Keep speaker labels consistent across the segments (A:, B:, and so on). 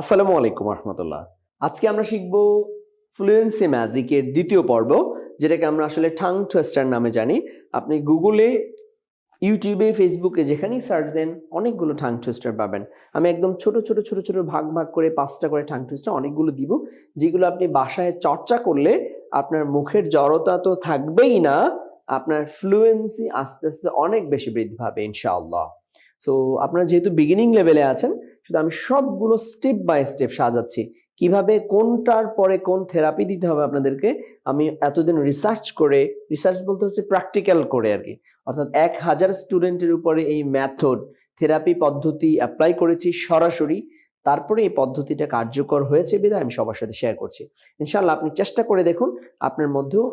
A: আসসালামু আলাইকুম রহমতুল্লাহ। আজকে আমরা শিখব ফ্লুয়েন্সি ম্যাজিকের দ্বিতীয় পর্ব, যেটাকে আমরা আসলে টাং টুইস্টার নামে জানি। আপনি গুগলে, ইউটিউবে, ফেসবুকে যেখানেই সার্চ দেন অনেকগুলো টাং টুইস্টার পাবেন। আমি একদম ছোট ছোট ছোট ছোট ভাগ ভাগ করে 5টা করে টাং টুইস্টার অনেকগুলো দিব, যেগুলো আপনি বাসায় চর্চা করলে আপনার মুখের জড়তা তো থাকবেই না, আপনার ফ্লুয়েন্সি আস্তে আস্তে অনেক বেশি বৃদ্ধি পাবে ইনশাআল্লাহ। সো আপনারা যেহেতু বিগিনিং লেভেলে আছেন, শুধু আমি সবগুলো স্টেপ বাই স্টেপ সাজাচ্ছি কিভাবে কোনটার পরে কোন থেরাপি দিতে হবে আপনাদেরকে। আমি এতদিন রিসার্চ বলতে হচ্ছে প্র্যাকটিক্যাল করে আর কি, অর্থাৎ 1000 স্টুডেন্টের উপরে এই মেথড থেরাপি পদ্ধতি অ্যাপ্লাই করেছি সরাসরি। তারপরে এই পদ্ধতিটা কার্যকর হয়েছে বিধায় আমি সবার সাথে শেয়ার করছি। ইনশাআল্লাহ আপনি চেষ্টা করে দেখুন, আপনার মধ্যেও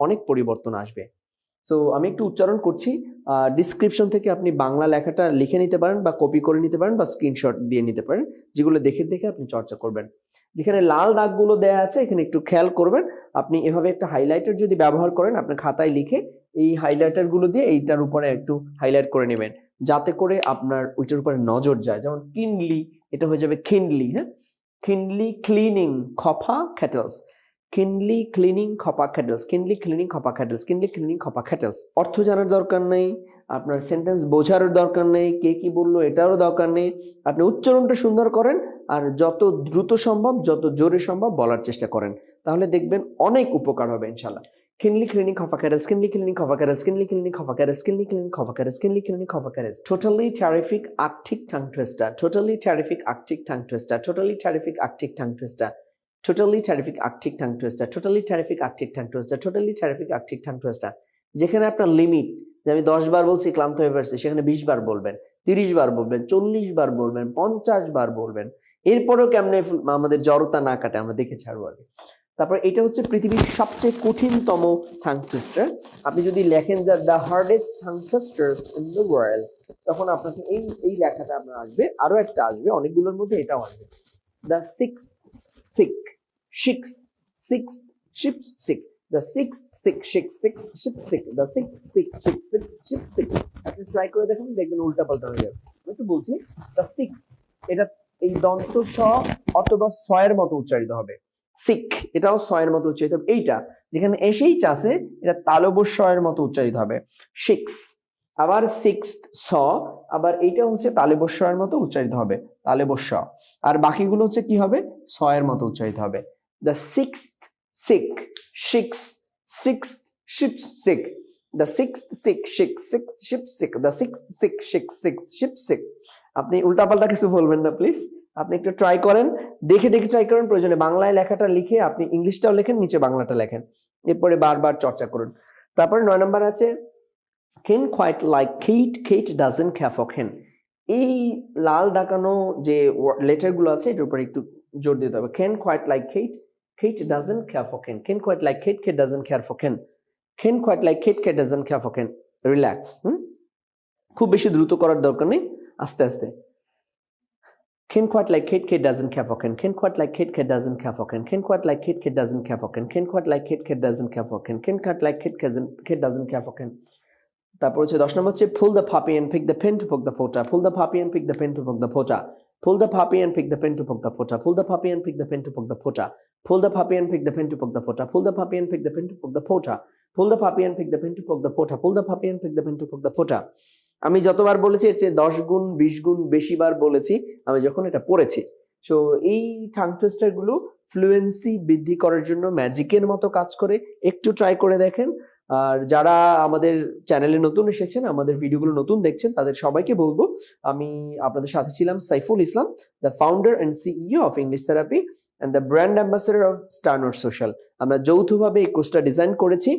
A: অনেক পরিবর্তন আসবে। সো আমি একটু উচ্চারণ করছি, ডিসক্রিপশন থেকে আপনি বাংলা লেখাটা লিখে নিতে পারেন বা কপি করে নিতে পারেন বা স্ক্রিনশট দিয়ে নিতে পারেন, যেগুলো দেখে দেখে আপনি চর্চা করবেন। যেখানে লাল দাগগুলো দেয়া আছে এখানে একটু খেয়াল করবেন। আপনি এভাবে একটা হাইলাইটার যদি ব্যবহার করেন, আপনার খাতায় লিখে এই হাইলাইটারগুলো দিয়ে এইটার উপরে একটু হাইলাইট করে নেবেন, যাতে করে আপনার ওইটার উপরে নজর যায়। যেমন কিনলি, এটা হয়ে যাবে খিনলি। হ্যাঁ, খিনলি cleaning copper kettles, keenly cleaning copper kettles, keenly cleaning copper kettles, keenly cleaning copper ক্যাটেলস। অর্থ জানার দরকার নেই, আপনার সেন্টেন্স বোঝার দরকার নেই, কে কি বললো এটারও দরকার নেই। আপনি উচ্চারণটা সুন্দর করেন আর যত দ্রুত সম্ভব, যত জোরে সম্ভব বলার চেষ্টা করেন, তাহলে দেখবেন অনেক উপকার হবে ইনশাআল্লাহ। কিনলি cleaning copper kettles, keenly cleaning copper kettles, keenly cleaning copper kettles, keenly cleaning copper kettles, keenly cleaning copper kettles. Totally terrific Arctic tongue twister, totally terrific Arctic tongue twister, totally terrific Arctic tongue twister, totally terrific Arctic tongue twister, totally terrific Arctic tongue twister, totally terrific Arctic tongue twister. যেখানে আপনার limit, যে আমি 10 বার বলছি ক্লান্ত হয়ে পড়ছি, সেখানে 20 বার বলবেন, 30 বার বলবেন, 40 বার বলবেন, 50 বার বলবেন। এরপরেও কেমনে আমাদের জড়তা না কাটে আমরা দেখে ছাড়বো আগে। তারপর এটা হচ্ছে পৃথিবীর সবচেয়ে কঠিনতম টাং টুইস্টার। আপনি যদি লেখেন যে the hardest tongue twisters in the world, তখন আপনাকে এই লেখাটা আপনার আসবে, আরো একটা আসবে, অনেকগুলোর মধ্যে এটাও আসবে। The six sick, six, sixth, ship sick, the sixth sick, ship sick, the sixth sick, ship sick. আপনি ট্রাই করে দেখুন, দেখবেন উল্টা পাল্টা হয়ে যাবে। আমি একটু বলছি, the sixth, এটা এই দন্ত স অথবা ছয়ের মতো উচ্চারিত হবে। সিক, এটাও ছয়ের মতো উচ্চারিত হবে। এইটা যেখানে এসেই চাষে, এটা তালব্য স-এর মতো উচ্চারিত হবে, সিক্স। আবার সিক্সথ স, আবার এইটা হচ্ছে তালব্য স-এর মতো উচ্চারিত হবে, তালব্য স। আর বাকিগুলো হচ্ছে কি হবে, ছয়ের মতো উচ্চারিত হবে। The sixth sick, six, sixth sheep sick, the sixth sick, sixth sheep sick, the sixth sick, sixth sheep sick. আপনি উল্টাপাল্টা কিছু বলবেন না প্লিজ, আপনি একটু ট্রাই করেন, দেখে দেখে ট্রাই করেন। প্রয়োজনে বাংলায় লেখাটা লিখে আপনি ইংলিশটাও লেখেন, নিচে বাংলাটা লেখেন, এরপরে বারবার চর্চা করুন। তারপরে 9 নম্বর আছে Ken quite like Kate, Kate doesn't care for Ken. এই লাল ডাকানো যে লেটার গুলো আছে এটার উপর একটু জোর দিতে হবে। Ken quite like Kate, Kate doesn't care for Ken. Ken quite like Kate, Kate doesn't care for Ken. Ken quite like Kate, Kate doesn't care for Ken. Relax. খুব বেশি দ্রুত করার দরকার নেই, আস্তে আস্তে। Ken quite like Kate, Kate doesn't care for Ken. Ken quite like Kate, Kate doesn't care for Ken. Ken quite like Kate, Kate doesn't care for Ken. Ken quite like Kate, Kate doesn't care for Ken. Ken quite like Kate, Kate doesn't care for Ken. তারপর হচ্ছে 10 নম্বর হচ্ছে pull the puppy and pick the pen to poke the potter, pull the puppy and pick the pen to poke the potter, pull the puppy and pick the pen to poke the potter, pull the puppy and pick the pen to poke the potter, pull the puppy and pick the pen to poke the potter, pull the puppy and pick the pen to poke the potter, pull the puppy and pick the pen to poke the potter, pull the puppy and pick the pen to poke the potter. আমি যতবার বলেছি এর চেয়ে 10 গুণ 20 গুণ বেশি বার বলেছি আমি যখন এটা পড়েছি। সো এই টাং টুইস্টার গুলো ফ্লুয়েন্সি বৃদ্ধি করার জন্য ম্যাজিকের মতো কাজ করে, একটু ট্রাই করে দেখেন। আর যারা আমাদের চ্যানেলে নতুন এসেছেন, আমাদের ভিডিওগুলো নতুন দেখছেন, তাদের সবাইকে বলবো, আমি আপনাদের সাথে ছিলাম Saiful Islam, the founder and CEO of English Therapy and the brand ambassador of Starnote Social. আমরা যৌথভাবে এই কোর্সটা ডিজাইন করেছি।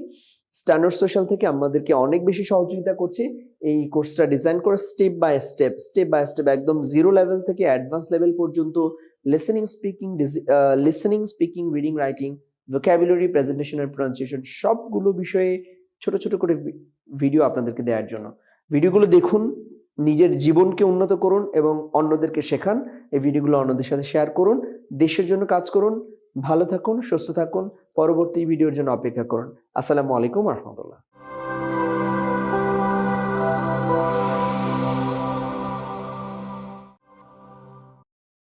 A: স্টারনোট সোশ্যাল থেকে আমাদেরকে অনেক বেশি সহযোগিতা করছে এই কোর্সটা ডিজাইন করে, স্টেপ বাই স্টেপ একদম জিরো লেভেল থেকে অ্যাডভান্স লেভেল পর্যন্ত listening, speaking, reading, writing, vocabulary, presentation আর প্রনাউন্সিয়েশন সবগুলো বিষয়ে ছোট ছোট করে ভিডিও আপনাদেরকে দেওয়ার জন্য। ভিডিওগুলো দেখুন, নিজের জীবনকে উন্নত করুন এবং অন্যদেরকে শেখান। এই ভিডিওগুলো অন্যদের সাথে শেয়ার করুন, দেশের জন্য কাজ করুন। ভালো থাকুন, সুস্থ থাকুন, পরবর্তী ভিডিওর জন্য অপেক্ষা করুন। আসসালামু আলাইকুম রহমতুল্লাহ।